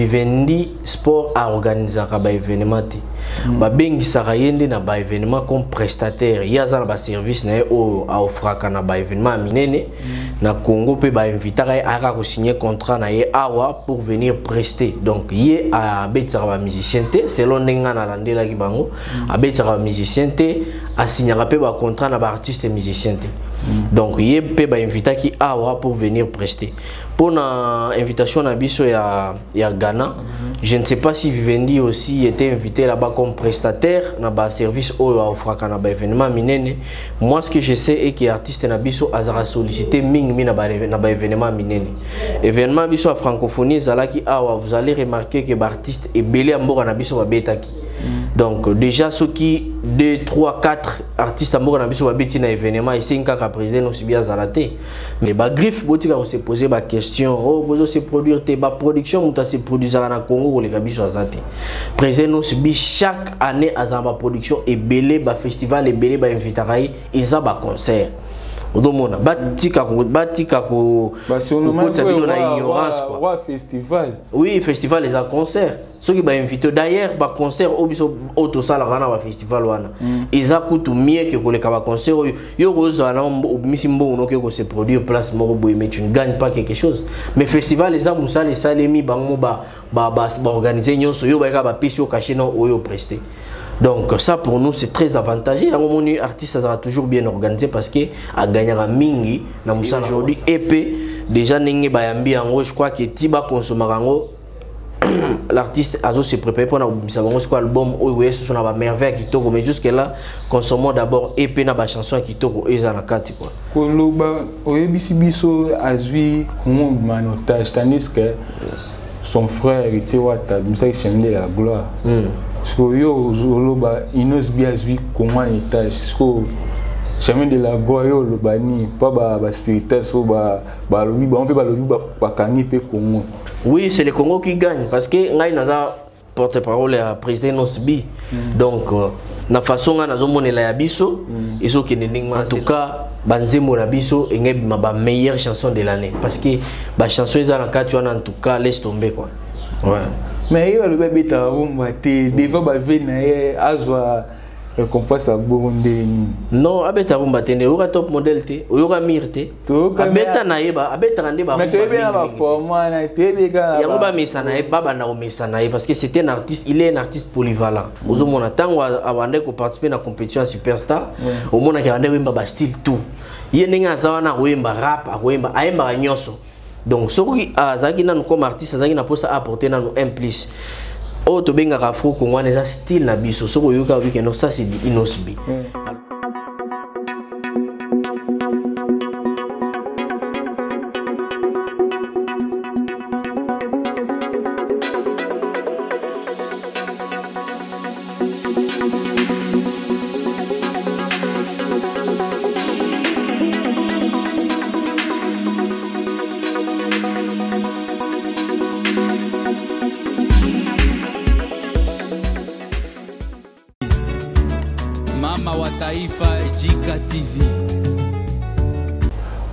Vivendi Sport a organisé un événement. Babengi Sarayende na ba événement comme prestataire. Il y a un service na a offert un événement minene na Congo pe ba inviter à signer contrat na awa pour venir prester. Donc il a betara musicien selon nenga na landela ki bango a betara musicien a signer pe ba contrat na ba artiste musicien. Donc il peut ba inviter qui awa pour venir prester. Pour la invitation à biso ya Ghana, je ne sais pas si Vivendi aussi était invité là-bas comme prestataire dans le service au Fraka na ba événement minene. Moi ce que je sais est que l'artiste na biso azara sollicité ming na ba événement minene. Événement biso à francophonie zalaki awa, vous allez remarquer que l'artiste est belé ambo na biso ba betaki. Donc déjà ceux qui 2, 3, 4 artistes amour na biso ba beti na événement ici nka ka président aussi bien zalaté. Mais ba griffe botika on se poser ba question, oh bozo se produire te ba production muta se produire na Congo les biso azate. Président aussi bi chaque année azamba production et belé ba festival et belé ba invitarai et za ba concert. Odomona batika ko na ignorance quoi. Festival. Oui, festival les concert. Ceux qui ba invité d'ailleurs ba concert au biso auto sala rana ba festival wana. Eza kutu mieux que ko le ka concert yo roza na misimbo no ke ko se produire place moko boy mais tu ne gagnes pas quelque chose. Mais festival les amusa les salemi bango ba organiser nyonso yo ba ka ba pesi yo caché non oyo prester. Donc ça pour nous c'est très avantageux. À un moment donné, l'artiste sera toujours bien organisé parce que a gagné un mingi na musala aujourd'hui épais déjà n'engue bayambi en je crois que tiba consommarango l'artiste azo se prépare pour na bisa bango quoi album oyo ce sont na ba merveille kitoko mais jusque là consommons d'abord épais na ba chanson kitoko eza na kati quoi. Koloba oyebisi biso azui comment manotage tandis que son frère était wata musaki chemin de la gloire. Parce que yo zoloba inos biazui comment étage so chemin de la gloire yo lobani pas ba spirituel so ba lobi ba on peut ba lobi ba kangi pe Congo. Oui, c'est le Congo qui gagne parce que ngai naza porte-parole à président Nosbi. Donc na façon nga nazo monela ya biso iso ki en tout cas banzemo na biso engebi ma meilleure chanson de l'année parce que ba chanson eza na kati wana en tout cas laisse tomber quoi. Ouais. Mais il y a le bébé devant ma vie azwa compas à Burundi. Non, abeta rumba tende ora top model te, ora mirte. Abeta naeba, abeta rande ba. Mais tu bien ba format na tebe ga. Yango ba mesana e baba na mesana parce que c'était un artiste, il est un artiste polyvalent. Ozo mona tango abande ko participer na compétition superstar, au mona ki rande wemba ba style tout. Yenenga zawana wemba rap, wemba aemba nyonso. Donc, ce qui a comme artiste, ça a apporté un plus. Oh, tu benga afro congolais, ça style na biso. Ce que ça c'est inosbi.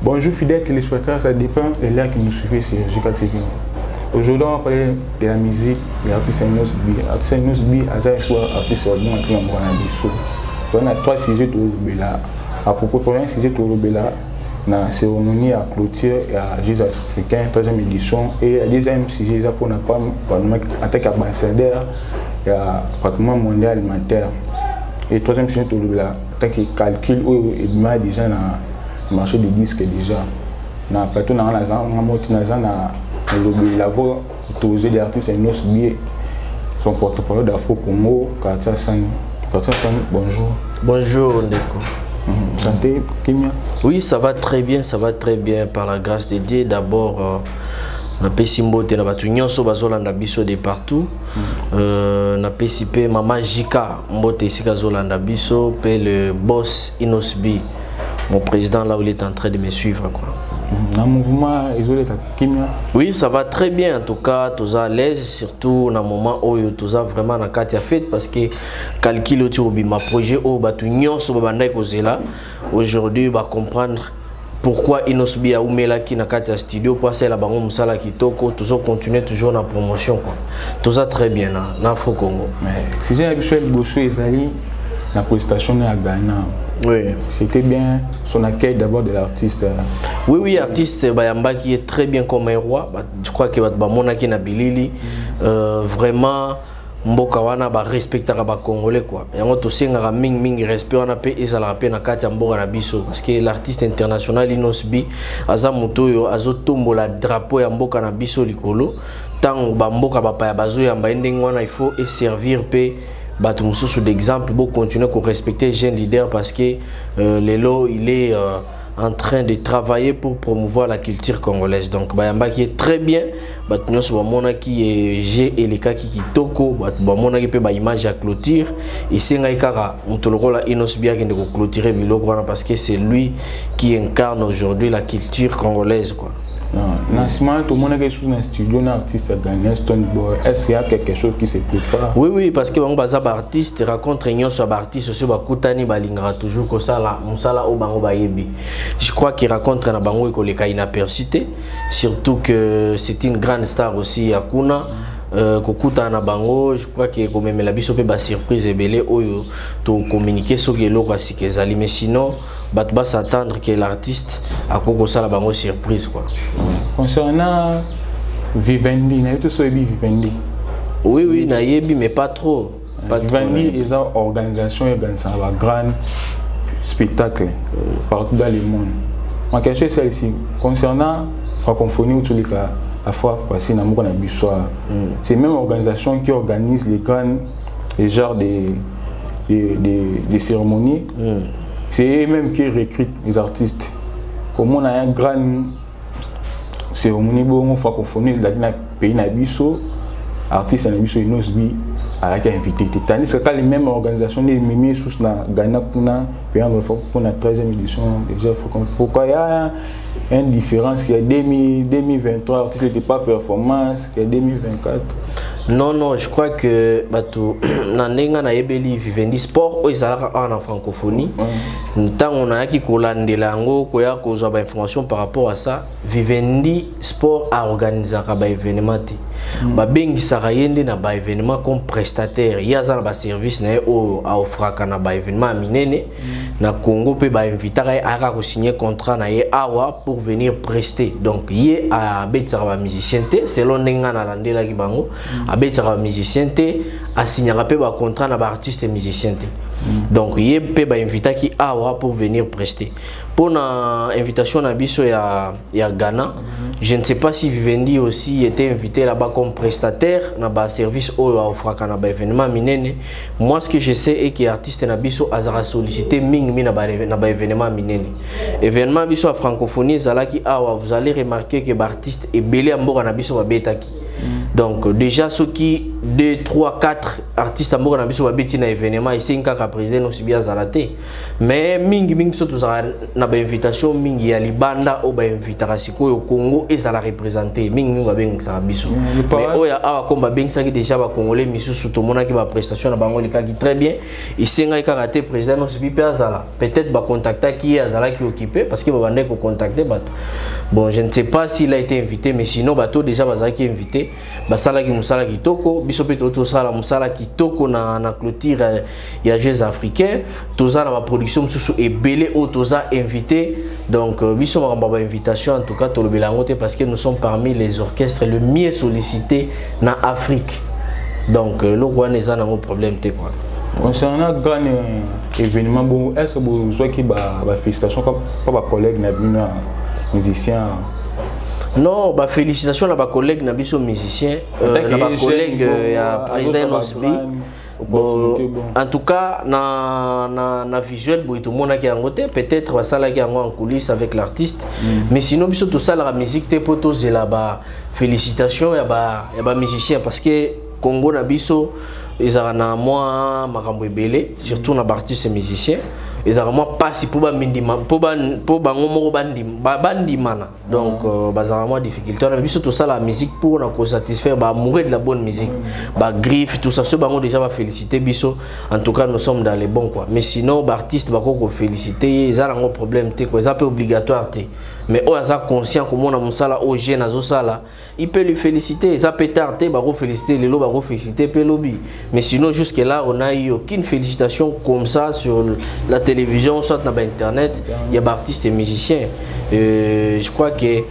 Bonjour fidèles téléspectateurs, ça dépend de l'heure qui nous suivent sur JK TV. Aujourd'hui on va parler de la musique de l'artiste Inosbi. L'artiste Inosbi a soit artiste ordinaire qui on a 3 sujets de Rubela. À propos de un sujet de Rubela, la cérémonie à clôture et à Jésus africain, 3e édition, et le deuxième sujet pour ne pas en tant qu'ambassadeur et à pratiquement mondial alimentaire. Et le 3e sujet de Rubela, en tant que calcul où il y a déjà le marché des disques déjà. Na plateau na la voix autorisée des artistes Inosbi, son porte-parole d'Afro Congo, Katia San. Bonjour. Bonjour Ndeko. Santé, Kimia? Oui, ça va très bien par la grâce de Dieu. D'abord, na pesi mbote na batu nyonso bazolanda biso de partout. Na pesi pe Mama Jika mbote isika zolanda biso pe le boss Inosbi. Mon président là où il est en train de me suivre quoi. Un mouvement isolé Kimia? Oui, ça va très bien en tout cas, tous à l'aise, surtout dans le moment où tous a vraiment na katia fête parce que calcul autour de ma projet au batu nyonso babanda kozela aujourd'hui va comprendre pourquoi Inosbi a oumela qui na kati studio pour ça la bango musala kitoko toujours continuer toujours na promotion quoi. Tout ça très bien na Afro Congo. Si j'ai habitué Bosso Ezali la prestation à Ghana. Oui. C'était bien son accueil d'abord de l'artiste. Oui, artiste Bayamba qui est très bien comme un roi. Je crois que Bamona qui na bilili vraiment mboka wana ba respectera ba congolais quoi. Et on to singa ming respect wana pe ezala pe na kati ya mboka na biso parce que l'artiste international Inosbi aza mutoyo azotombola drapeau ya mboka na biso likolo tant ba mboka ba pa bazo ya ndenge wana il faut servir pe bato mususu d'exemple pour continuer à respecter les jeunes leaders parce que Lelo il est en train de travailler pour promouvoir la culture congolaise. Donc Bayamba qui est très bien, bato nyonso bamona qui est G et les cas qui kitoko, bato bamona qui peut ba image à clôture et senga ikara mutolokola Inosbi qui ndeko clôturer biloko wana parce que c'est lui qui incarne aujourd'hui la culture congolaise quoi. Nassima, tout le monde est sous un studio, un artiste ghanéen, Stone Boy. Est-ce qu'il y a quelque chose qui se prépare? Oui, parce que les artistes racontent réunion sur artistes sur Bakutani Balingara toujours comme ça là, Moussala au Bango Bayebi. Je crois qu'il raconte na Bango et les inapercité, surtout que c'est une grande star aussi à Kuna. Kokuta na bango, je crois que comme même la biso pe ba surprise et belé oyo to communiquer sur que loko asikezali mais sinon bat ba s'attendre que l'artiste a koko ça la bango surprise quoi. Concernant Vivendi, na tout ça Vivendi. Oui, na yebi mais pas trop. Vivendi ils ont organisation et un grand spectacle partout dans le monde. Ma question est celle-ci concernant francophonie ou tous les cas la fois passée dans mon abussoir. C'est même organisation qui organise les genres des cérémonies. C'est eux même qui recrutent les artistes. Comme on a un grand cérémonie bon francophonie dans le pays nabiso, artistes nabiso Inosbi a été invité. Tandis que les mêmes organisations les mêmes sous la Ghana pour la 13e édition déjà pourquoi il y a une différence qui est 2023 l'artiste n'était pas performance qui est 2024. Non, je crois que Nandenga na ebeli Vivendi sport o ezalaka en francophonie. Tant on a qui kolandela ngo koya kozwa ba information par rapport à ça, Vivendi sport a organisé ba événement ti. Ba bengi sarayende na ba événement comme prestataire, yaza na ba service na o a offraka na ba événement minene na Congo pe ba invitaka aka ko signer contrat na ye awa pour venir prester. Donc yé a betsa ba musicien té selon ndenga na landela ki bango. Betara musicien té a signé un contrat na ba artiste et musicien té. Donc il peut ba inviter qui awa pour venir prester. Pour na invitation na biso ya Ghana, je ne sais pas si Vivendi aussi était invité là-bas comme prestataire na ba service au offraka na ba événement minene. Moi ce que je sais est que artiste na biso azara sollicité ming na ba événement minene. Événement biso à francophonie zalaki awa vous allez remarquer que ba artiste est belé mboka na biso ba betaki. Donc déjà ceux qui 2, 3, 4 artistes à Mboka na biso babeti na événement ici une kaka président aussi bien zalaté. Mais mingi surtout na ba invitation mingi ya libanda o ba invitera siko au Congo et ça la représenter mingi ba bengi sa biso. Mais oya awa komba bengi ça qui déjà ba congolais misusu to mona ki ba prestation na bango likaki très bien. Ici nga karaté président aussi bien zala. Peut-être ba contacter qui azala qui occupé parce que ba bande ko contacter bato. Bon, je ne sais pas s'il a été invité mais sinon bato déjà bazala qui invité. Basala ki musala kitoko biso pe to sala musala kitoko na clôture ya Jeux africains toza na ba production mususu ebele o toza invité donc biso ba invitation en tout cas to lobela ngote parce que nous sommes parmi les orchestres le mieux sollicités na Afrique donc le roi n'est pas un problème té quoi. Concernant grand événement bon est-ce que vous jouez qui ba félicitations pas ba collègue na bino musicien. Non, bah félicitations à ma collègue Nabiso musicien, à ma collègue président Nosbi. En tout cas, na visuel, tout le monde qui a un côté, peut-être ça là qui a en coulisses avec l'artiste. Mais sinon, tout ça la musique t'es potos et là-bas félicitations et bah musicien parce que Congo Nabiso ils ont na moi makambo belé surtout na artiste musicien. vraiment pas si pour bandima pour bango moko bandimana donc vraiment difficulté on a vu tout ça la musique pour na satisfaire ba amoureux de la bonne musique ba griffe tout ça ce bango déjà va féliciter biso en tout cas nous sommes dans les bons quoi mais sinon ba artiste ba ko féliciter ils ont un problème té quoi ça peut obligatoire té mais on a conscient comment on a musala au jeune azo sala il peut lui féliciter ça peut tarder ba ko féliciter les lo ba ko féliciter pelobi mais sinon jusque là on a eu aucune félicitation comme ça sur la télévision soit dans internet il y a des artistes et musiciens je crois que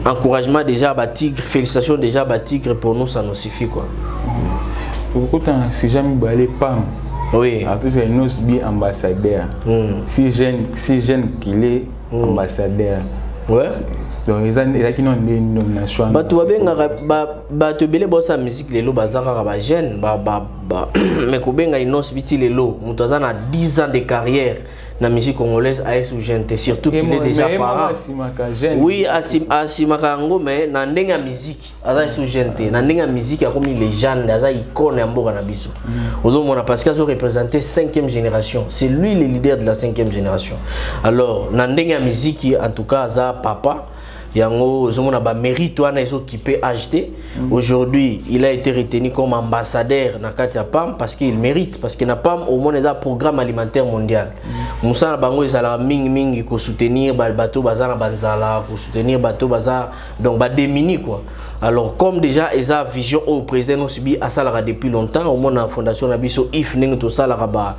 encouragement déjà à Tigre félicitations déjà à Tigre pour nous ça nous suffit quoi si jamais balé pam oui artiste est Nosbi ambassadeur si jeune qu'il est ambassadeur ouais donc ils ont qui n'ont des nominations bah tu vois bien bah tu belle bossa musique les lo bazaka ba jeune mais ko benga Nosbi ti les lo mutazana a 10 ans de carrière la musique congolaise a sous jeune surtout qu'il est déjà parent oui asimakango mais na ndenga musique aza sous jeune na ndenga musique a comme légende aza icône ya mboka na biso ozomona parce qu'il a représenté 5e génération c'est lui le leader de la 5e génération alors na ndenga musique en tout cas aza papa yango zomona ba mérite wana ezo occupé HD aujourd'hui il a été retenu comme ambassadeur na kati ya PAM parce qu'il mérite parce que na PAM au moins un programme alimentaire mondial musala bango ezala mingi ko soutenir bateau bazana banzala ko soutenir bateau bazar donc ba démini quoi alors comme déjà eza vision au président Nosbi asalaka depuis longtemps au moins na fondation na biso if ning to salaka ba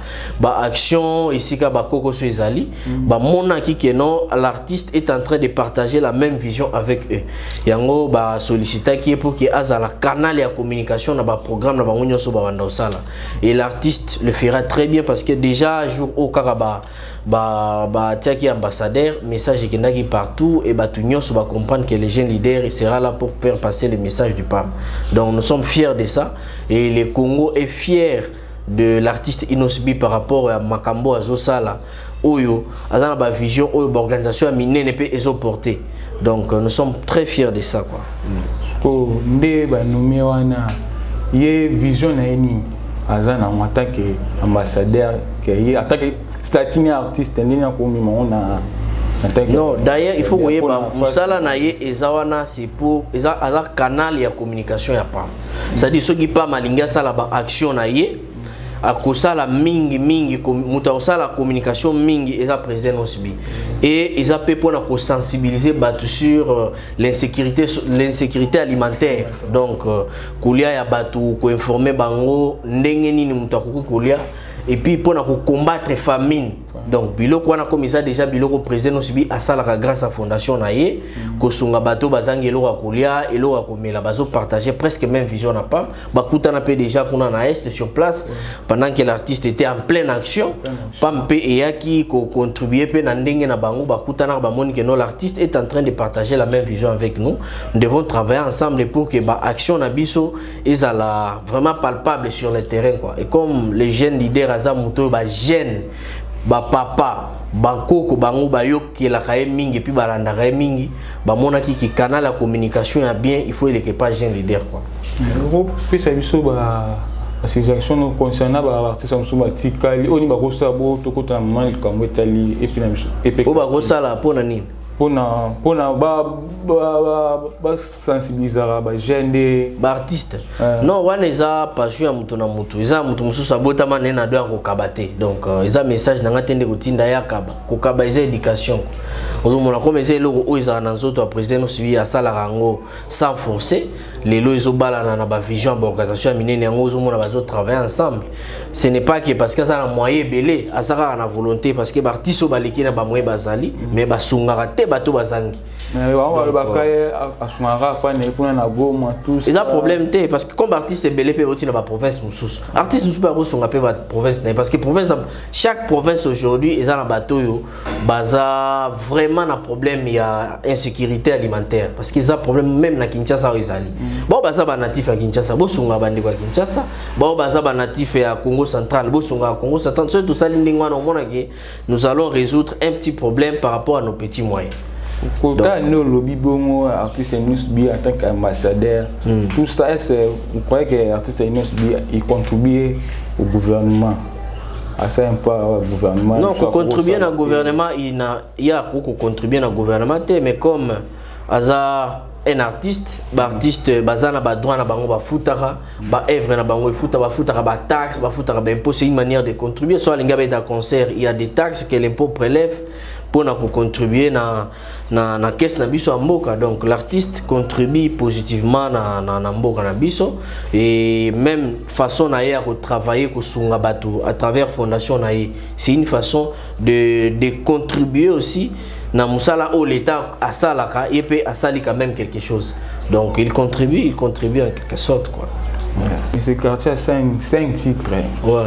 action ici ka ba koko so ezali ba monaki que non l'artiste est en train de partager la même vision avec eux yango ba solliciter qui pour que azala canal ya communication na ba programme na bango nyoso ba wanda osala et l'artiste le fera très bien parce que déjà jour au karaba tiaki ambassadeur message qui partout et tout nyoso ba comprendre que les jeunes leaders il sera là pour faire passer le message du PAM donc nous sommes fiers de ça et le Congo est fier de l'artiste Nosbi par rapport à Makambo Azosala Oyo azana ba vision oyo ba organisation a minene pe ezo porter donc nous sommes très fiers de ça quoi ko nde ba nommé wana ye vision na eni azana en tant que ambassadeur que ye attaque statut artiste ndina ko mi mona non d'ailleurs il faut voyer ba musala na ye ezawana c'est pour eza canal ya communication ya PAM c'est-à-dire ceux qui pas malinga sala ba action na ye à cause la mingi muta la communication mingi et la président Nosbi et ils appellent pour sensibiliser batu sur l'insécurité alimentaire donc kulia ya batu ko informer bango ndenge nini muta kulia et puis pour combattre famine donc biloko wana comme ça déjà biloko président Nosbi asalaka grâce à fondation naie ko sunga bato bazangi eloko kolia eloko komela bazo partager presque même vision na PAM bakuta na pe déjà kuna na est sur place pendant que l'artiste était en pleine action PAM pe eyaki ko contribuer pe na ndenge na bango bakuta na ba moni que non l'artiste est en train de partager la même vision avec nous devons travailler ensemble pour que ba action na biso ezala vraiment palpable sur le terrain quoi et comme les jeunes leaders azamuto ba jeunes ba papa bankoko bango bayoki la kaye mingi puis balanda kaye mingi ba monaki ki canal la communication ya bien il faut l'équipage jeune leader quoi puis ça biso ba ces actions nous concernant ba artiste musu batikali oni ba kosabo to kota mal kamwe tali et puis na biso et puis ba kosala pona nini pona ba sensibiliser ba jeune ba artiste non wana eza passion ya mutu na mutu eza mutu mususu abotama na do ya kokabate donc eza message nanga tende kotinda ya kaba kokaba eza éducation ozomona comme eza eloko oyo ezala na nzoto ya président Nosbi asalaka yango sans forcer lelo ezobalana na ba vision ba organisation ya minene yango ozomona bazo travailler ensemble ce n'est pas que parce que ça na moyen belé asaka na volonté parce que ba artiste baleki na ba moyen bazali mais basungaka te bato bazangi mais on va bakaye asungaka pa ne pona na goma tous ça problème te parce que comme artiste belé pe oti na ba province mususu artiste mususu ba kosunga pe ba province parce que province chaque province aujourd'hui eza na bato yo baza vraiment na problème il y a insécurité alimentaire parce que ça problème même na Kinshasa ezali bon baza ba natif à Kinshasa bo sunga bandi kwa Kinshasa bon baza ba natif à Congo central bo sunga Congo central tout ça lindingwa na mona que nous allons résoudre un petit problème par rapport à nos petits moyens quand nous lobby bongo artiste Nosbi en tant qu'ambassadeur tout ça c'est vous croyez que artiste Nosbi il contribue au gouvernement ça un peu au gouvernement. Non, pour contribuer au gouvernement, il y a pour contribuer au gouvernement, mais comme un artiste, bazana ba droit na bango ba futara, ba œuvre na bango futara, ba futara ba taxe, ba futara ba impôt, c'est une manière de contribuer. Soit l'inga ba dans concert, il y a des taxes que l'impôt prélève pour contribuer na caisse na biso mboka. Donc l'artiste contribue positivement na mboka na biso, et même façon na ya ko travailler ko sunga bato à travers fondation na ye, c'est une façon de contribuer aussi na musala au l'état à salaka et puis à sali quand même quelque chose. Donc il contribue en quelque sorte quoi. Ouais. Et ce quartier a 5 titres. Ouais.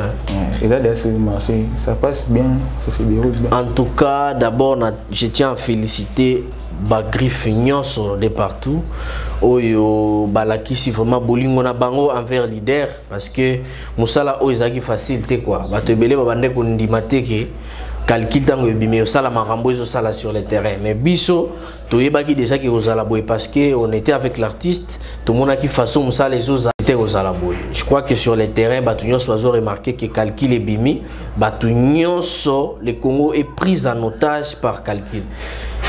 Et là, sur le marché, ça passe bien, ça se déroule bien. En tout cas, d'abord, je tiens à féliciter Bagrif Nyonso de partout. Oyo balaki si vraiment bolingo na bango envers leader, parce que musala o ezaki facilité quoi. Batebele babande ko ndimate ke calcul tango ebimi osala makambo ezosala sur le terrain, mais biso toyebaki déjà ki ozala boy parce que on était avec l'artiste, tout le monde a qui façon musala ezosala ozala boy. Je crois que sur le terrain batu nyonso bazo remarqué que calcul ebimi, batu nyonso le Congo est pris en otage par calcul.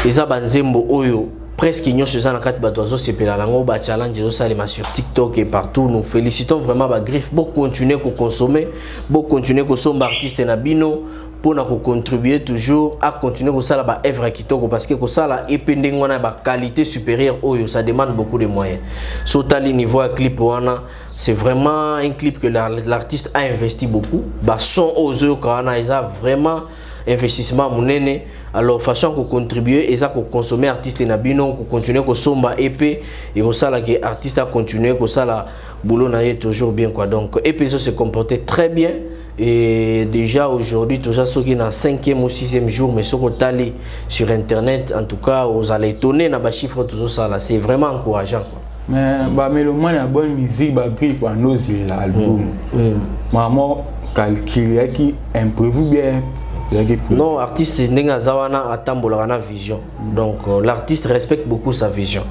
Eza banzembo oyo presque nyonso eza na kati bato azo sepela lango ba challenge ezosalema sur TikTok et partout. Nous félicitons vraiment Bagrif pour continuer à consommer, pour continuer à consommer artiste na bino, pour contribuer toujours à continuer à faire la œuvre kitoko, parce que ça la épending na ba qualité supérieure oyo, ça demande beaucoup de moyens. Sotali niveau à clip wana, c'est vraiment un clip que l'artiste a investi beaucoup. Ba son ozo kana ils a vraiment investissement monene. Alors façon qu'on contribuer et ça qu'on consommer artiste na bino, qu'on continue qu'on somba épée et au ça là que artiste a continué qu'on ça là boulot na toujours bien quoi. Donc épée se comportait très bien. Et déjà aujourd'hui, tout ça, ceux qui sont 5e ou 6e jour, mais ceux qui sont sur internet, en tout cas, vous allez étonner dans les chiffres, tout ça là, c'est vraiment encourageant. Mais le moins la bonne musique, Bagrif, nos l'album. Maman calcule qui imprévu bien. Non, artiste n'est zawana atambola na vision. Donc l'artiste respecte beaucoup sa vision.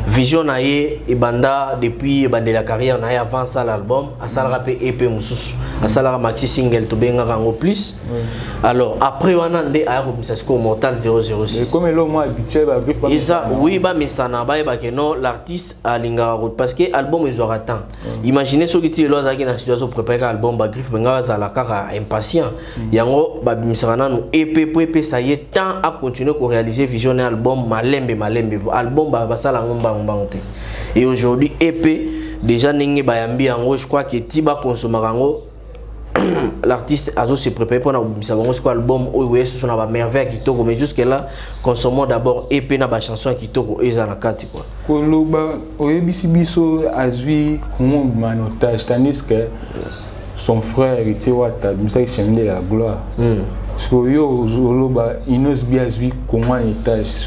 Vision naie et banda depuis la carrière naie avant ça l'album, à ça rapé EP mususu, à ça la maxi single to benga rango plus. Alors après on a ndé à Robinsasco Mortal 006. Comme le mois habituel Bagrif. Et ça oui bah mais ça n'a pas que non l'artiste a linga route parce que album ils aura temps. Imaginez ceux qui tirent l'oiseau qui na situation préparer album Bagrif benga za la kaka impatient. Yango ba EP ça y est temps à continuer à réaliser vision album malembe album basala ngomba ngomba. Et aujourd'hui EP déjà ningi bayambi yango, je crois que tiba consommer yango l'artiste a se préparé pour un album où il y a une merveille qui toque, mais jusque là consommons d'abord EP na ba chanson qui toque et ça na kati quoi. Koloba oyebisi biso azui comment manotage tandis que son frère était wata musique chemin de la gloire. Yo zoloba inos biazui comment étage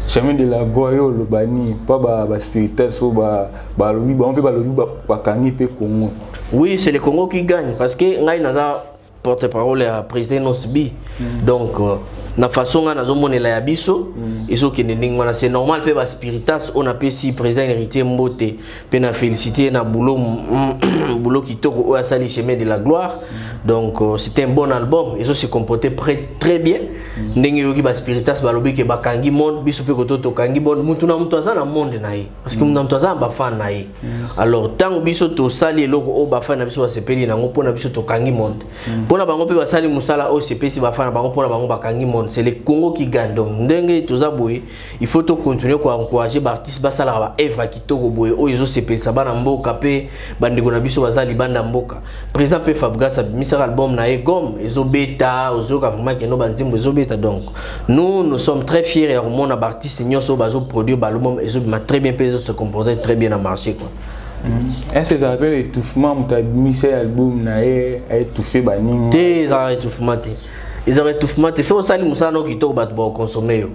chemin de la gloire yo lobani pas ba spirituel so ba lobi ba on peut ba lobi ba kangi pe Congo. Oui, c'est le Congo qui gagne parce que ngai naza porte-parole à président Nosbi. Donc na façon na zo monela ya biso iso ke ndingwana c'est normal pe ba spiritas on appelle si président héritier Mbote pe na féliciter na boulot qui toko o asali chemin de la gloire. Donc c'était un bon album, ils ont se comporté très bien. Ndenge yoki ba spiritas ba lobi ke ba kangi monde biso pe koto to kangi monde mutu na mutu azana monde nae parce que mutu azana ba fan nae. Alors tant biso to sali eloko o ba fan na biso ba sepeli na ngopona biso to kangi monde. Pona bango pe ba sali musala o sepesi ba fan bango pona bango ba kangi monde. C'est le Congo qui gagne. Donc ndenge to za boye, il faut to continuer ko encourager ba artiste ba sala ba œuvre ki to ko boye o izo sepeli sa bana mboka pe bandeko na biso bazali banda mboka. Président pe Fabgas album na egom ezobeta ozoka vraiment que no banzimbo ezobeta. Donc nous sommes très fiers et on a artistes nyonso bazo produire l'album ezobima très bien, pe se comporter très bien dans marché quoi. Est-ce que ça appelle étouffement muta mis album na étouffé baninga te za étouffement te ils auraient étouffement te so sali musano ki to bat ba consommer yo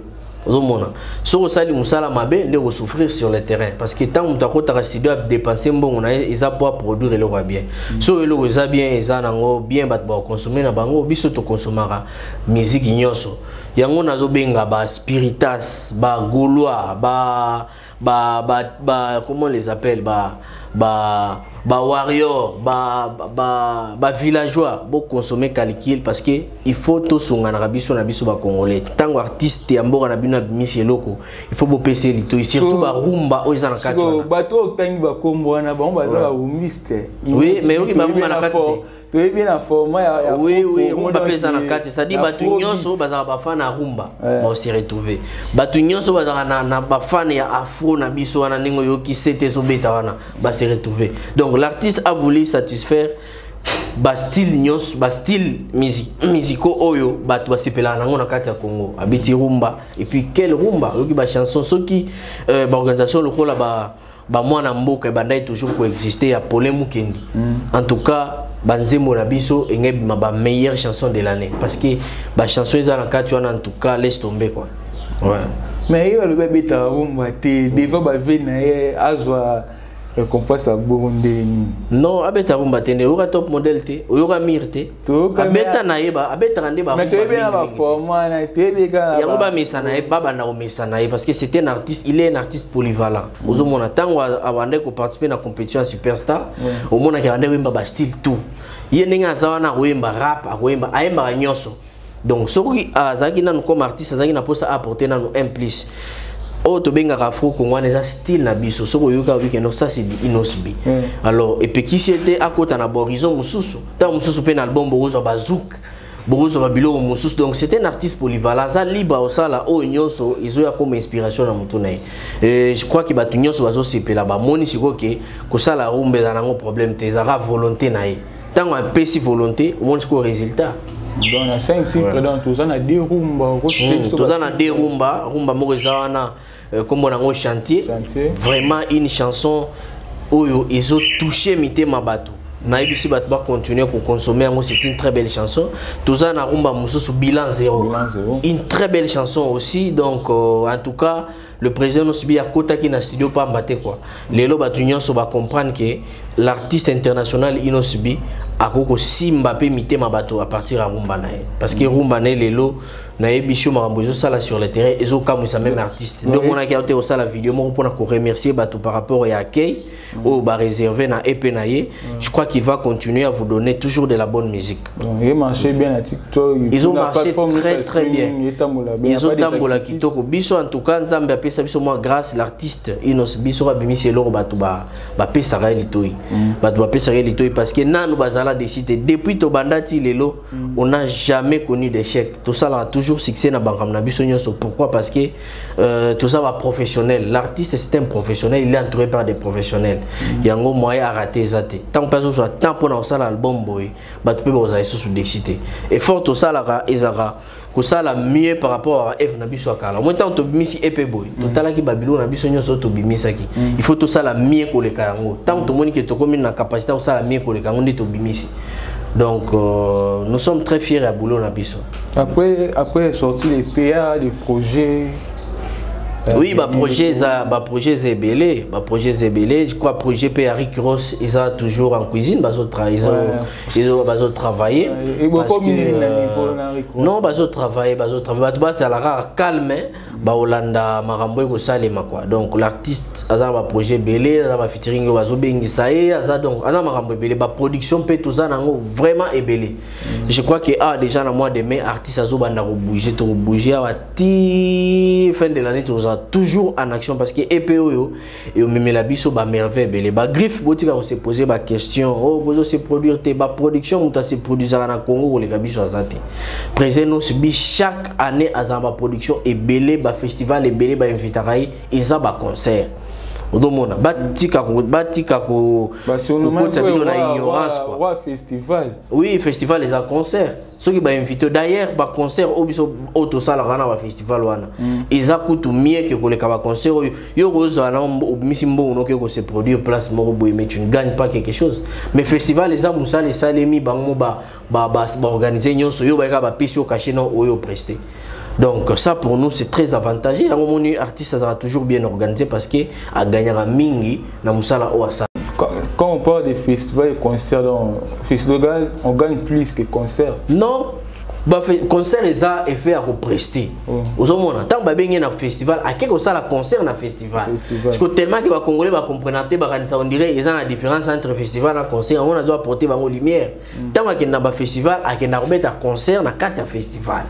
ozomona so sali musala mabe ne ko souffrir sur le terrain parce que tant muta ko ta studio a dépenser mbongo na eza pour produire le roi bien so le eza bien eza nango bien bat ba consommer na bango biso to consomera musique nyonso yango nazo benga ba spiritas ba gaulois ba comment on les appelle warrior, villageois, pour consommer calcul parce que il faut tout son arabiso na biso ba congolais. Tant artiste ya mboka na bino bimisi loko, il faut bopesa lito surtout ba rumba o izana kati. So bato tangi ba kombo na ba za ba rumbiste. Oui, mais oki ba rumba na kati. Tu es bien informé ya. Oui, on va pesa na kati, c'est-à-dire batu nyonso baza ba fan na rumba, ba se retrouver. Batu nyonso baza na ba fan ya afro na biso wana ningo yoki sete zo beta wana, ba se retrouver. Donc l'artiste a voulu satisfaire ba style nyos, ba style musico oyo batu basepela nango na kati ya Congo. Abiti rumba et puis quelle rumba, yoki ba chanson soki ba organisation lokola ba mwana mboka bandai toujours coexister ya Paulin Mukendi. En tout cas, banzembo na biso engebi ma meilleure chanson de l'année parce que ba chanson eza na kati wana en tout cas laisse tomber quoi. Ouais. Mais il le bébé ta rumba te devant ba vena azwa compas à Burundi. Non, abeta rumba tende ora top model te, ora mirte. Abeta na yeba, abeta rande ba. Mais tu es bien ba format na te bega. Ya ba mesa na yeba baba na mesa na parce que c'était un artiste, il est un artiste polyvalent. Ozo mona tango abande ko participer na compétition superstar, au mona ki rande wemba ba style tout. Ye ninga zawana wemba rap, wemba ayemba nyoso. Donc soki azaki na comme artiste azaki na posa apporter na un plus. Oh, to benga afro congolais eza style na biso soko yoka weekend ça c'est inosbi. Alors et puis qui c'était à côté na horizon mususu ta mususu pe na album bozo bazouk bozo babilo mususu donc c'était un artiste polyvalent ça libre au sala o nyonso izo ya comme inspiration na mutu na et je crois que batu nyonso bazo sepela ba moni siko ke ko sala rumbe za nango problème te za volonté na ye tant un peu si volonté au moins siko résultat. Dans la 5 titres dans tout ça na des rumba tout ça na des rumba moko zawana comme on a un chantier vraiment une chanson où ils ont touché mité mabato na ibisi bat ba continuer pour consommer c'est une très belle chanson tout ça na rumba mususu bilan zéro une très belle chanson aussi donc en tout cas le président nous subit à côté qui na studio pas mbaté quoi lelo batu nyonso ba comprendre que l'artiste international inosubi akoko simba pe mité mabato à partir à rumba na parce que rumba na lelo na ebisho makambo zo sala sur le terrain ezo kamusa même artiste donc on a gardé au sala vidéo mo pour remercier bato par rapport à accueil au ba réservé na EP na ye je crois qu'il va continuer à vous donner toujours de la bonne musique. Il marche bien à TikTok, ils ont marché très bien, ils ont tambola kitoko biso en tout cas nzambe apesa biso moi grâce l'artiste inos biso ba bimisi loro bato ba pesa ga litoi bato ba pesa ga litoi parce que nanu bazala décidé depuis to bandati lelo on n'a jamais connu d'échec tout ça là toujours succès na bangam na biso nyonso pourquoi parce que tout ça va professionnel l'artiste c'est un professionnel il est entouré par des professionnels yango moyen à rater zate tant pas au temps pour na sala album boy ba tu peux oser sous déciter et fort tout ça là ezara ko sala mieux par rapport à F na biso akala moi tant to bimisi EP boy totala ki babilo na biso nyonso to bimisa ki il faut tout ça la mieux ko le kango tant to moni que to comme na capacité au sala mieux ko le kango ndi to bimisi. Donc nous sommes très fiers à Boulot Nabiso. Après sorti les PA, des projets. Oui, projet Zébélé, je crois projet PA Rick Ross, ils sont toujours en cuisine, ils ont travaillé. Non, ils ont travaillé, c'est la rare calme, Holanda, Marambo et Salema quoi. Donc l'artiste a un projet Belé, a un featuring au Bazobengi Saé, donc a Marambo Belé, production peut tout ça vraiment ébélé. Je crois que déjà dans le mois de mai, artiste a bouger, à fin de l'année toujours en action parce que EPO et au même la biso ba merveille les ba griffe botika on se poser ba question oh bozo se produire te ba production on se produire na Congo les gabiso azate présent nous subi chaque année azamba production et belé ba festival et belé ba invitarai et ça ba concert odomona batika ko na ignorance quoi festival oui festival les concert ceux qui ba invité d'ailleurs ba concert obiso auto sala rana ba festival wana ils akutu mieux que les ba concert yo roza na misimbo unoke ko se produire place moko boy mais tu ne gagnes pas quelque chose mais festival les amusa les salemi bango ba organiser nyonso yo ba ba pesio caché non oyo presté. Donc ça pour nous c'est très avantageux. À un moment donné, artiste ça sera toujours bien organisé parce que à gagner à mingi na musala oasa. Quand on parle de festivals et concerts, on gagne plus que concerts. Non, concert eza effet à prester ozomona tant ba bengi na festival akeko sala concert na festival parce que tellement que ba congolais ba comprendre ba kanisa on dirait ils ont la différence entre festival et concert on a dû apporter bango lumière tant que na ba festival akenda robeta concert na 4 festival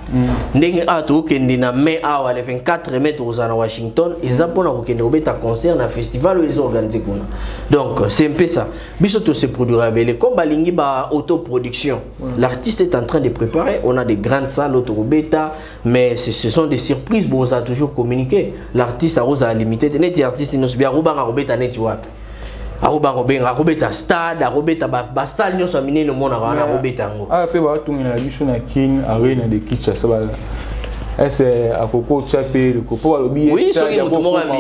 ndenge ato kende na mai awa le 24 mai na Washington eza pona ko kende robeta concert na festival ils organisé kuna donc c'est un peu ça biso to se produira belé comme balingi ba autoproduction l'artiste est en train de préparer on a des grandes salles autobeta mais ce sont des surprises bon ça a toujours communiqué l'artiste a rose à limiter net artiste nous bien robanga robeta net wapi arobanga benga robeta stade robeta ba salle nyo so minene mona wana robeta ngo ah pe ba tungina biso na King Arena de Kinshasa ba est à Coco Tchapé le copo alobi oui ceux qui ont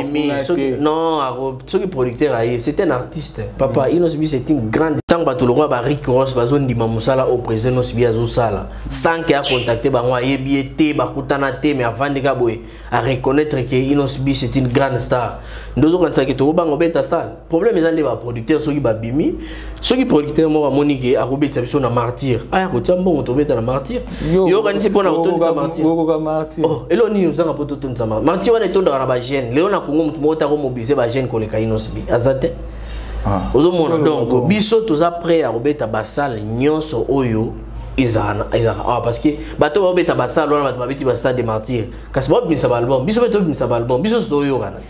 mimi non ceux qui producteur c'est un artiste papa Inosbi c'est une grande tant bato le roi ba Rick Ross ba zone di mamusala au président Inosbi azo sala sans qu'il a contacté ba moi yebiete ba kutana te mais avant de gaboy à reconnaître que Inosbi c'est une grande star ndozo quand ça que to bango beta sale problème ils ont des producteurs ceux qui ba bimi ceux qui producteur mo ba monique a robeta biso na martyr ah ko tiambo to beta na martyr yo organiser pour na retourner sa martyr oh elo ni uzanga poto tonza martyr wana etonda na ba jeune leo na kongo mutu mota ko mobiliser ba jeune koleka Inosbi azate ozomona donc biso toza prêt à robeta basal nyonso oyo ezana parce que bato ba robeta basal wana bato babeti ba stade de martyr kasi ba bimisa ba album biso beto bimisa ba album biso sto oyo kana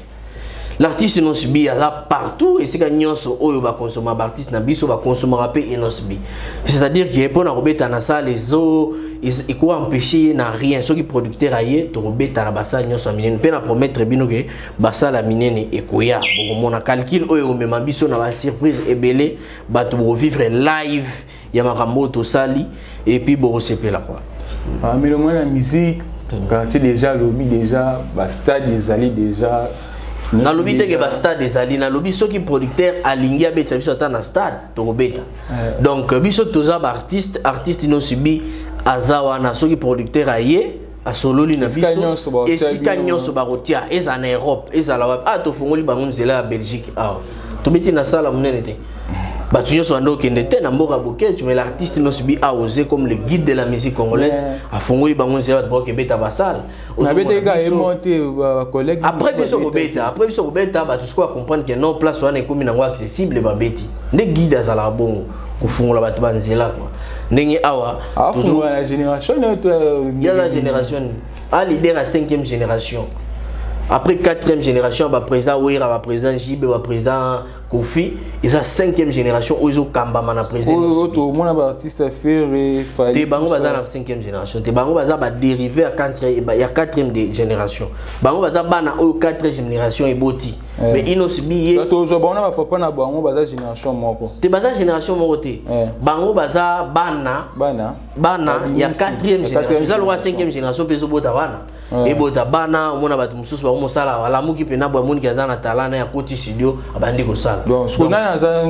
l'artiste Inosbi là partout et c'est que nyonso oyo ba consommer artiste na biso ba consommer rapé Inosbi c'est-à-dire que pour na robeta na salle les eaux il quoi empêcher na rien ceux qui producteur aye to robeta na basal nyonso minene pe na promettre bino que basal la minene ekoya bon mona calcul oyo même biso na ba surprise ebele ba to vivre live ya makambo to sali et puis bon c'est là quoi ah mais le moins la musique quand c'est déjà lobby déjà ba stade des alliés déjà na lobby te ke ba stade des alliés na lobby ceux qui producteur alingi abeta biso ta na stade to robeta donc biso toza ba artiste Inosbi azawana ceux qui producteur aye a sololi na biso et si nyonso ba rotia eza na Europe eza la ah to fongoli bango nzela ya Belgique ah to beti na sala munene te ba tu nyonso ando kende te na mboka boke tu mais l'artiste Inosbi a osé comme le guide de la musique congolaise a fongoli bango nzela ba ke beta basal na beta ka monter ba collègue après biso robeta ba tout ce qu'on comprendre que non place wana ekomi na ngwa accessible ba beti nde guide azala bongo kufungola bato banzela quoi ndenge awa toujours la génération il y a la génération à leader à 5e génération après 4e génération ba président Ouira ba président Jibe ba président Kofi ils a 5e génération ozo kamba mana président to mona ba artiste Ferré Fali te bango baza na 5e génération te bango baza ba dérivé à 4e génération bango baza bana o 4e génération eboti mais Inosbi to zo bana ba papa na bango baza génération moko te baza génération moko te bango baza bana ya 4e génération za lo 5e génération peso bota wana et bota bana mona batu mususu ba mosala ala muki pena bo moni kaza na talana ya koti studio abandi ko sala donc skona za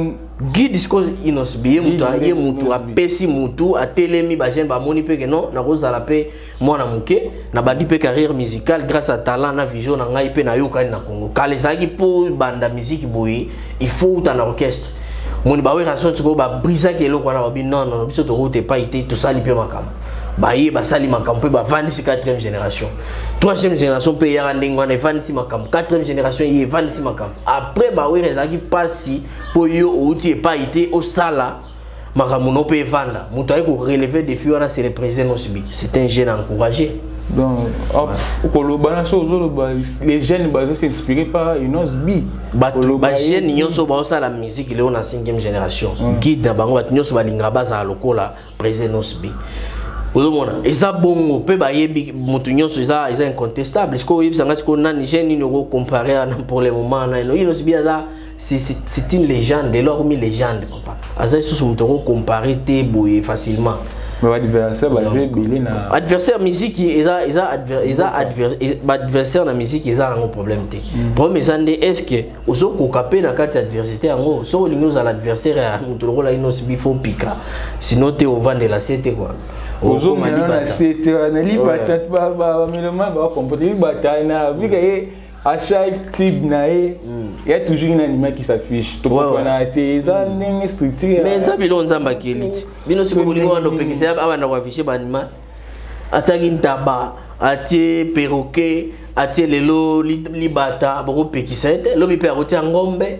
guide discours Inosbi mutu apesi mutu atelemi ba jeune ba moni pe que non na kozala pe mwana muke na bandi pe carrière musicale grâce à talent na vision na ngai pe na yokani na Congo kale saki po banda musique boye il faut uta na orchestre moni ba we ranson tiko ba brisa ke eloko na ba bi non biso to route pas été to sali pe makama baye basali makambo ba vandisi 4e génération 3e génération pe ya ndengwa na vandisi makambo 4e génération ye vandisi makambo après ba we rezaki pasi po yo outi pas été au sala makambo no pe vanda muto ay ko relever défi wana c'est le président Inosbi c'est un jeune encouragé donc les jeunes basés s'inspirer par Inosbi ba jeunes nyonso ba osala musique léo na 5e génération guide na bango ba nyonso balinga baza lokola président Inosbi ozomona eza bongo pe bayebi mutu nyonso eza incontestable ce ko yebisanga ce ko nani jeune ni ko comparer pour le moment na Inosbi aza c'est une légende de l'homme légende papa aza sous mutu ko comparer te boye facilement mais adversaire basé bilé na adversaire musique adversaire na musique eza un problème te problème ezande est-ce que ozo kokape na kati adversité ngo so lingo za l'adversaire ya mutu ko Inosbi faut pika sinon te au vent de la cité quoi ozo na cité na libata ba miloma ba comporter libata na vika à chaque type il y a toujours un animal qui s'affiche. Tu comprends? Ça n'est structuré. Mais ça, il y a un zamba qui est élite. Bino si vous voulez voir nos péquisés, avant d'avoir affiché l'animal. ataki ntaba atie perroquet atie lelo libata boko pekisa ete lobi pe akotia ngombe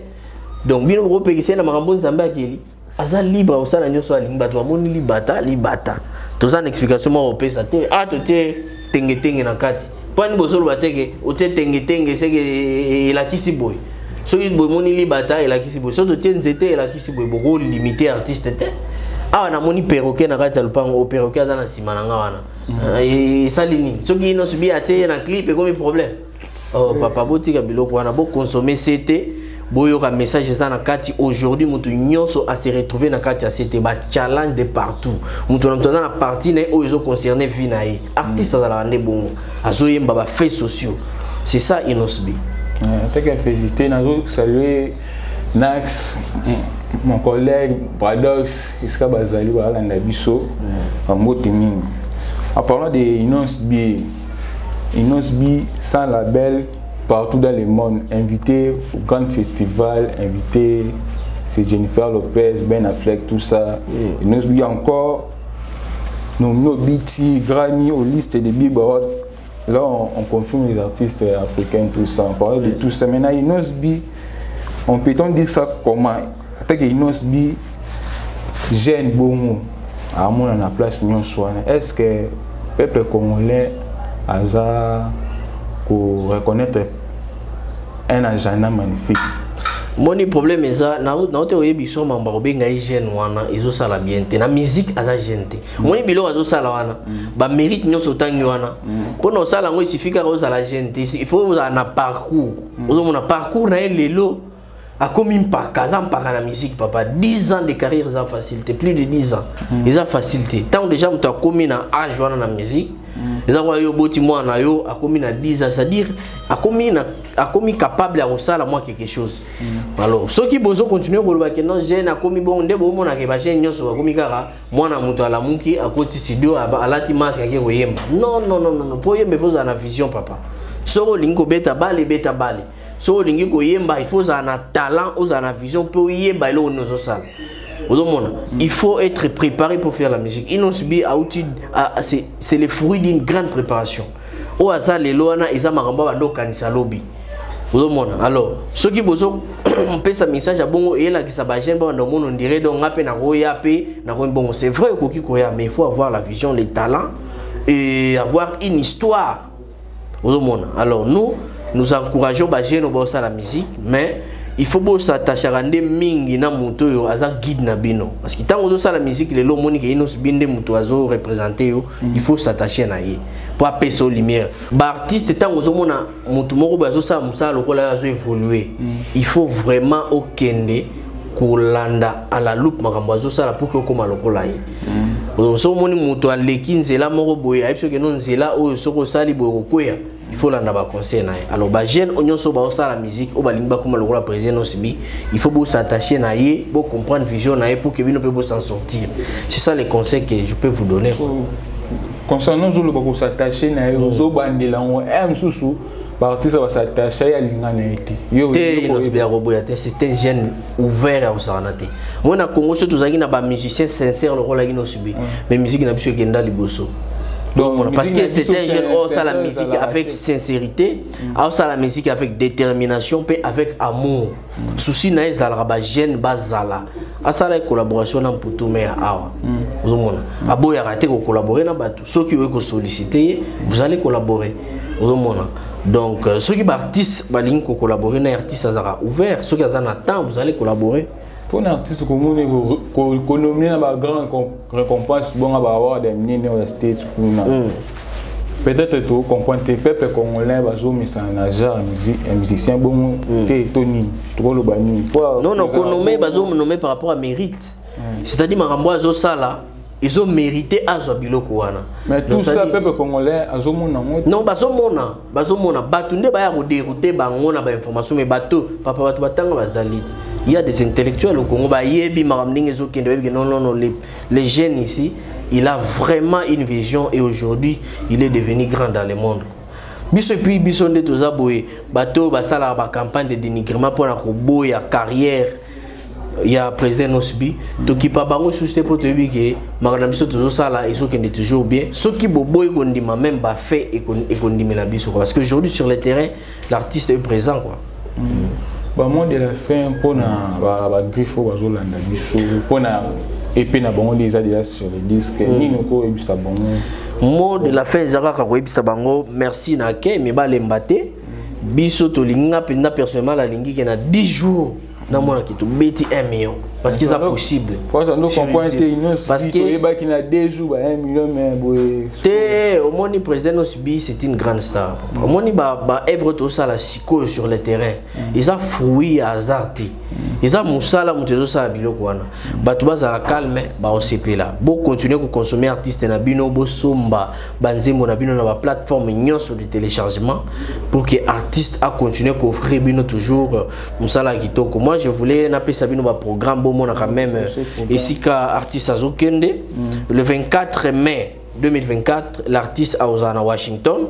donc bino boko pekisa na makambo nzambe akeli aza libre osala nyonso alingi bato bamoni libata toza na explication moko opesa te totie tenge na kati pani bozoloba teke otie tenge seke elakisi boye soki boye moni libata elakisi boye soki totie nzete elakisi boye boko limite artiste te awa namoni perroquet na kati ya lupango perroquet aza na nsima na nga wana esali nini soki ino subi atie na clip ekomi problème papa botika biloko wana boconsommer sete boyoka message eza na kati aujourd'hui mutu nyonso a se retrouver na kati ya sete ba challenge de partout mutu na mtona na partie na oyo ezo concerner vie na ye artiste azala nde bongo azoyemba ba faits sociaux c'est ça Inosbi tant qu'à féliciter nazo saluer Nax mon collègue Paradox iska bazali ba la biso mbote mingi en parlant de Inosbi sans label partout dans le monde, invité au grand festival, invité c'est Jennifer Lopez, Ben Affleck, tout ça. Et nous encore nos BT, Grammy, aux listes de Billboard. Là, on confirme les artistes africains, tout ça. On parle de tout ça. Maintenant, Inosbi, on peut dire ça comment? Tant que Inosbi gêne beaucoup, à mon à la place est-ce que le peuple congolais a reconnaître un agenda magnifique? Mon problème est ça, na ote biso mamba obenga hygiène wana ezo sala bien te na musique aza gente. Mon bilo azo sala wana ba mérite nyonso tangi wana. Pono sala ngo isifika ko sala gente, il faut vous na parcours. Ozo mona parcours na lelo a comme mpaka na musique papa 10 ans de carrière ça facilité, plus de 10 ans. Ils facilité. Tant déjà mto a commis na âge wana na musique. Les gens yo boti moi na yo a commis na 10 ans, c'est-à-dire a commis capable à resala moi quelque chose. Alors ceux qui besoin continuer ko loba que non jeune a commis bon ndebo mona ke ba jeune nyonso a commis kaka mwana muto ala muki a koti studio alati masque ke koyemba. Non pour yemba faut na vision papa. Soko lingo beta bale. Soko lingi koyemba il faut na talent, na vision pour yemba elo nozo sala. Il faut être préparé pour faire la musique. Inosbi c'est le fruit d'une grande préparation. Au hasard les loana ils ont maramba bando kanisa lobby. Alors ceux qui besoin on peut sa message à bongo et là qui ça bagène bando monde on dirait donc appel na roya pe na bon c'est vrai ko ki koya mais il faut avoir la vision, les talents et avoir une histoire. Alors nous encourageons bagène au la musique mais il faut pas s'attacher à des mingi na moto yo aza guide na bino parce que tant que ça la musique les lomoni que Inosbi nde moto azo représenter yo il faut s'attacher na ye pour appeler lumière ba artiste tant que mona moto moko bazo sa musala lokola azo évoluer il faut vraiment okende kolanda à la loupe makambo azo sala pour que koma lokola ye so moni moto aleki nzela moko boye ayebso ke non nzela oyo soko sali boye koya il faut l'en avoir conseil. Alors, bah jeune on so ba la musique, au balimba comme le roi président Nosbi, il faut s'attacher na ye, pour comprendre vision na ye pour que vous puissiez s'en sortir. C'est ça les conseils que je peux vous donner. Concernant le beaucoup s'attacher na ye, zo bandela on aime sous parti ça va s'attacher à l'ingéniosité. C'est un jeune ouvert à Osaranate. Moi na Congo surtout zaki na ba musicien sincère le rôle qui Nosbi, mais musique na biso kenda liboso. Donc, parce que c'est un jeune oh ça la musique avec sincérité, ça la musique avec détermination, puis avec amour. Souci na ezala ba jeune bazala. Ça la collaboration na pour tout mais awa. Vous avez abo ya raté ko collaborer na batu. Ceux qui veulent solliciter, vous allez collaborer. Vous avez donc ceux qui artistes baling ko collaborer na artiste azara ouvert, ceux qui azana temps, vous allez collaborer. Pour un artiste comme nous, qu'on nomme une grande récompense, bon, avoir des mines aux States. Peut-être que comprendre que les peuples congolais, mais c'est un musicien, bon, Tony, trop le bani. Non, qu'on nomme par rapport à mérite. C'est-à-dire, Maramboa Sala. Ils ont mérité à Zabilokouana. Mais tout ça, le peuple congolais, non, Bazomona, Batunde Baya ou dérouté, Bangona, information, mais bateau, Papa Batanga Bazalit. Il y a des intellectuels au Congo, non, les jeunes ici, il a vraiment une vision et aujourd'hui, il est devenu grand dans le monde. Biso puis biso de tous aboye, bateau, basala, campagne de dénigrement pour la carrière. il y a président Nosbi donc qui pas bango susté pour te dire que magana biso toujours ça là ils sont qui toujours bien ce qui bobo et qu'on dit même pas fait et qu'on dit la biso parce que aujourd'hui sur le terrain l'artiste est présent quoi. Bah moi de la fin pour na ba griffo bazolanda biso pour na épée na bango déjà sur le disque ni noko ebisa bango mot de la fin zaka ka ebisa bango merci na ke me ba lembate biso to linga penda personnellement la lingi qui na 10 jours na mona ki to beti 1 million parce que c'est possible parce que qui na 2 jours 1 million mais té au moni président Nosbi c'est une grande star au moni ba œuvre tout ça la siko sur le terrain ils a fruit hasardé ils a musala mutezo ça biloko wana batu baza la calme ba OCP là bo continuer ko consommer artiste na bino bo somba banzembo na bino na ba plateforme nyonso de téléchargement pour que artiste a continuer ko offrir bino toujours musala kitoko. Moi je voulais napper ça bino ba programme bon mon quand même ici ka artiste azokende le 24 mai 2024 l'artiste a osana Washington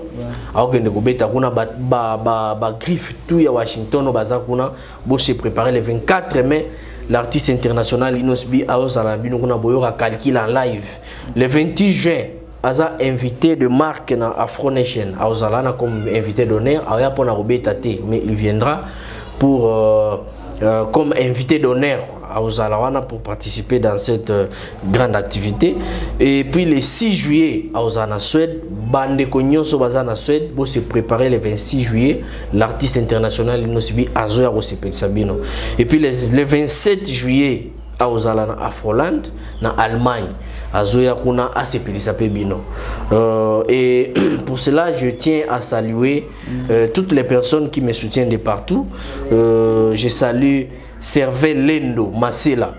a okende ko beta kuna ba griffe tout ya Washington baza kuna bo se préparer le 24 mai l'artiste international Inosbi a osana bino kuna boyoka calcul en live le 28 juin aza invité de marque na Afro Nation a osana comme invité d'honneur a ya pona robeta te mais il viendra pour comme invité d'honneur à Ozalawana pour participer dans cette grande activité. Et puis le 6 juillet à Ozana Suède, Bande Konyoso Bazana Suède, pour se préparer le 26 juillet, l'artiste international Inosbi Azoya Rosepel Sabino. Et puis le 27 juillet à Ozalana Afroland, na Allemagne, Azoya Kuna Asepeli Sapebino. Et pour cela, je tiens à saluer toutes les personnes qui me soutiennent de partout. Je salue Servé Lendo Masela,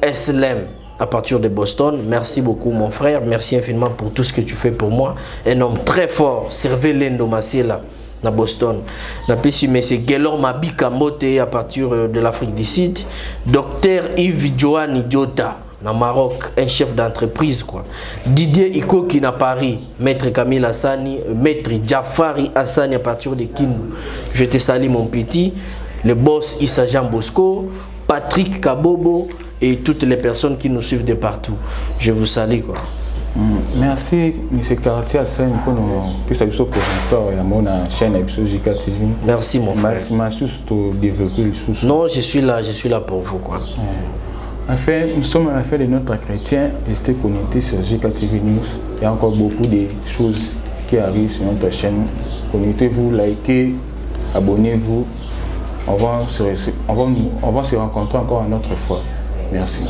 SLM à partir de Boston. Merci beaucoup mon frère, merci infiniment pour tout ce que tu fais pour moi. Un homme très fort, Servé Lendo Masela à Boston. Napesi monsieur Gelor Mabika Mbote à partir de l'Afrique du Sud. Docteur Yves Johan Idiota na Maroc, un chef d'entreprise quoi. Didier Ikoki na Paris, Maître Camille Hassani, Maître Jafari Hassani à partir de Kindu. Je te salue mon petit. Le boss Issa Jean Bosco, Patrick Kabobo et toutes les personnes qui nous suivent de partout. Je vous salue quoi. Merci M. Cartier Hassan pour nous présenter la chaîne JK TV. Merci mon frère. Merci de développer le sous. Non, je suis là pour vous quoi. Enfin, nous sommes à la fin de notre chrétien. Restez connectés sur JK TV News. Il y a encore beaucoup de choses qui arrivent sur notre chaîne. Connectez-vous, likez, abonnez-vous. On va se rencontrer encore une autre fois. Merci.